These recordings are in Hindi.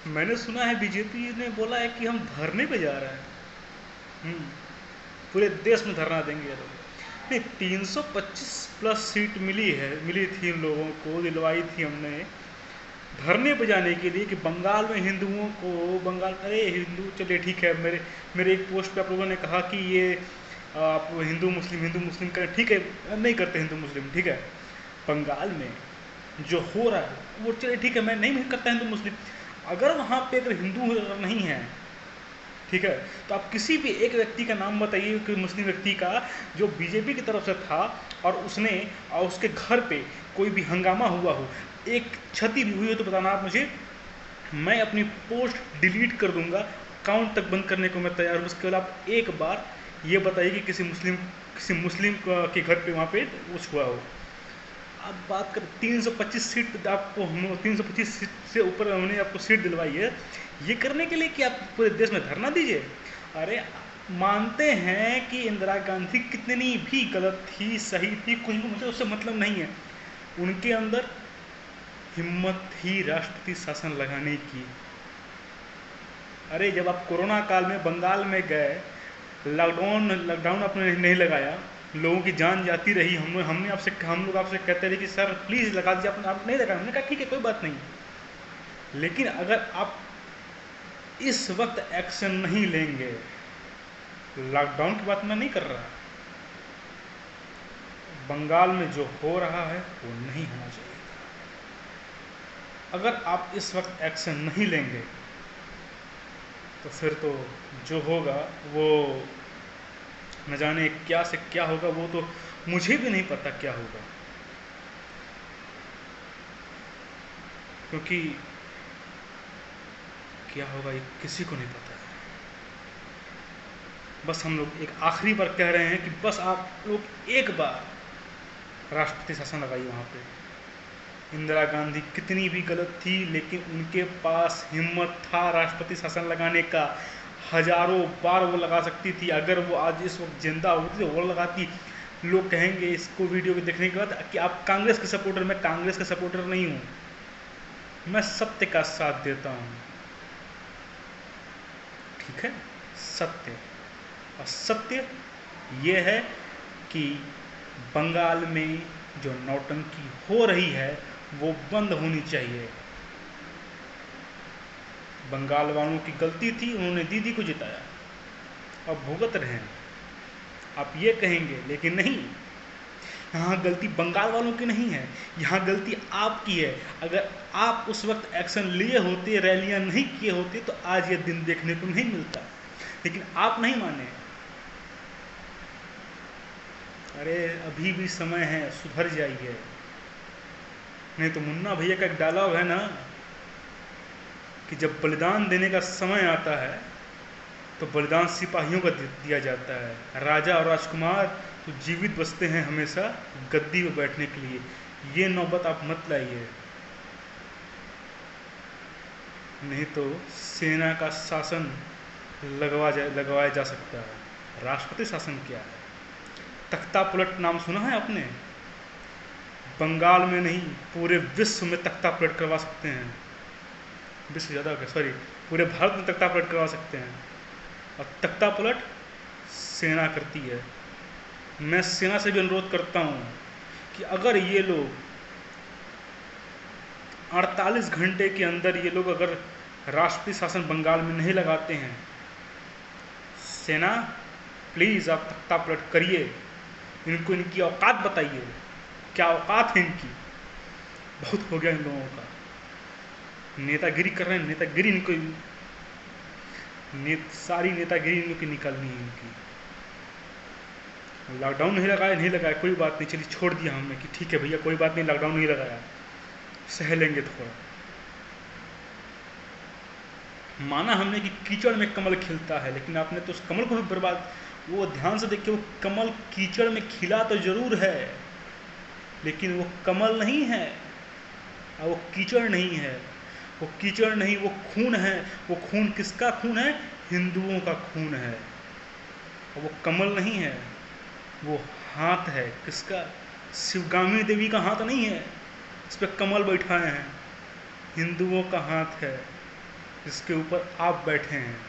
मैंने सुना है बीजेपी ने बोला है कि हम धरने पे जा रहे हैं। हम्म, पूरे देश में धरना देंगे ये लोग। नहीं, 325 प्लस सीट मिली थी इन लोगों को, दिलवाई थी हमने धरने पे जाने के लिए कि बंगाल में हिंदुओं को, बंगाल, अरे हिंदू चलिए ठीक है, मेरे मेरे एक पोस्ट पे आप लोगों ने कहा कि ये आप हिंदू मुस्लिम करें, ठीक है, नहीं करते हिंदू मुस्लिम, ठीक है। बंगाल में जो हो रहा है वो चलिए ठीक है, मैं नहीं करता हिंदू मुस्लिम। अगर वहाँ पे अगर हिंदू अगर नहीं है, ठीक है, तो आप किसी भी एक व्यक्ति का नाम बताइए कि मुस्लिम व्यक्ति का जो बीजेपी की तरफ से था और उसने और उसके घर पे कोई भी हंगामा हुआ हो, एक क्षति भी हुई हो, तो बताना आप मुझे। मैं अपनी पोस्ट डिलीट कर दूंगा, अकाउंट तक बंद करने को मैं तैयार हूँ। उसके बाद आप एक बार ये बताइए कि किसी मुस्लिम के घर पे वहाँ पे कुछ हुआ हो। आप बात कर 325 सीट आपको, 325 सीट से ऊपर उन्होंने आपको सीट दिलवाई है, ये करने के लिए कि आप पूरे देश में धरना दीजिए। अरे, मानते हैं कि इंदिरा गांधी कितनी भी गलत थी, सही थी, कुछ भी, मुझे उससे मतलब नहीं है। उनके अंदर हिम्मत थी राष्ट्रपति शासन लगाने की। अरे, जब आप कोरोना काल में बंगाल में गए, लॉकडाउन आपने नहीं लगाया, लोगों की जान जाती रही, हम लोग आपसे कहते रहे कि सर प्लीज़ लगा दीजिए, आप नहीं लगाया। हमने कहा ठीक है, कोई बात नहीं। लेकिन अगर आप इस वक्त एक्शन नहीं लेंगे, लॉकडाउन की बात मैं नहीं कर रहा, बंगाल में जो हो रहा है वो नहीं होना चाहिए। अगर आप इस वक्त एक्शन नहीं लेंगे तो फिर तो जो होगा वो न जाने क्या से क्या होगा, वो तो मुझे भी नहीं पता क्या होगा। क्योंकि क्या होगा ये किसी को नहीं पता है। बस हम लोग एक आखिरी बार कह रहे हैं कि बस आप लोग एक बार राष्ट्रपति शासन लगाइए वहाँ पे। इंदिरा गांधी कितनी भी गलत थी, लेकिन उनके पास हिम्मत था राष्ट्रपति शासन लगाने का। हजारों बार वो लगा सकती थी। अगर वो आज इस वक्त जिंदा होती तो वो लगाती। लोग कहेंगे इसको वीडियो को देखने के बाद कि आप कांग्रेस के सपोर्टर, मैं कांग्रेस का सपोर्टर नहीं हूँ, मैं सत्य का साथ देता हूँ, ठीक है। सत्य, और सत्य ये है कि बंगाल में जो नौटंकी हो रही है वो बंद होनी चाहिए। बंगाल वालों की गलती थी, उन्होंने दीदी को जिताया, अब भुगत रहे हैं। आप ये कहेंगे, लेकिन नहीं, यहाँ गलती बंगाल वालों की नहीं है, यहाँ गलती आपकी है। अगर आप उस वक्त एक्शन लिए होते, रैलियां नहीं किए होते, तो आज ये दिन देखने को नहीं मिलता। लेकिन आप नहीं माने। अरे, अभी भी समय है, सुधर जाइए। नहीं तो मुन्ना भैया का एक डायलॉग है ना कि जब बलिदान देने का समय आता है तो बलिदान सिपाहियों का दिया जाता है, राजा और राजकुमार तो जीवित बचते हैं हमेशा गद्दी पर बैठने के लिए। ये नौबत आप मत लाइए, नहीं तो सेना का शासन लगवाया जा सकता है। राष्ट्रपति शासन क्या है? तख्ता पलट नाम सुना है आपने? बंगाल में नहीं, पूरे विश्व में तख्ता पलट करवा सकते हैं। विश्व ज़्यादा हो गया, सॉरी, पूरे भारत में तख्ता पलट करवा सकते हैं। और तख्ता पलट सेना करती है। मैं सेना से भी अनुरोध करता हूँ कि अगर ये लोग 48 घंटे के अंदर ये लोग अगर राष्ट्रपति शासन बंगाल में नहीं लगाते हैं, सेना प्लीज़ आप तख्ता पलट करिए, इनको इनकी औकात बताइए, क्या औकात है इनकी। बहुत हो गया इन लोगों का, नेतागिरी कर रहे हैं, नेतागिरी इनको सारी नेतागिरी इनको निकालनी है इनकी। लॉकडाउन नहीं लगाया, कोई बात नहीं, चलिए छोड़ दिया हमने कि ठीक है भैया कोई बात नहीं, लॉकडाउन नहीं लगाया, सह लेंगे थोड़ा। माना हमने कि कीचड़ में कमल खिलता है, लेकिन आपने तो उस कमल को भी बर्बाद। वो ध्यान से देखिए, वो कमल कीचड़ में खिला तो जरूर है, लेकिन वो कमल नहीं है और वो कीचड़ नहीं है। वो कीचड़ नहीं, वो खून है। वो खून किसका खून है? हिंदुओं का खून है। और वो कमल नहीं है, वो हाथ है। किसका? शिवगामी देवी का हाथ नहीं है इस पर कमल बैठाए हैं, हिंदुओं का हाथ है। जिसके ऊपर आप बैठे हैं।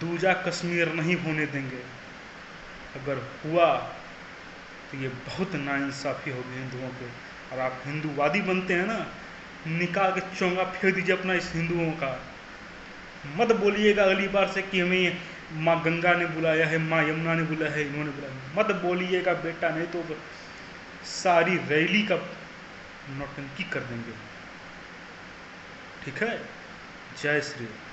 दूजा कश्मीर नहीं होने देंगे। अगर हुआ तो ये बहुत नाइंसाफ़ी होगी हिंदुओं पे। और आप हिंदूवादी बनते हैं ना, निकाल के चोंगा फेंक दीजिए अपना इस हिंदुओं का। मत बोलिएगा अगली बार से कि हमें माँ गंगा ने बुलाया है, माँ यमुना ने बुलाया है, इन्होंने बुलाया, मत बोलिएगा बेटा, नहीं तो सारी रैली का नौटंकी कर देंगे। ठीक है। जय श्री राम।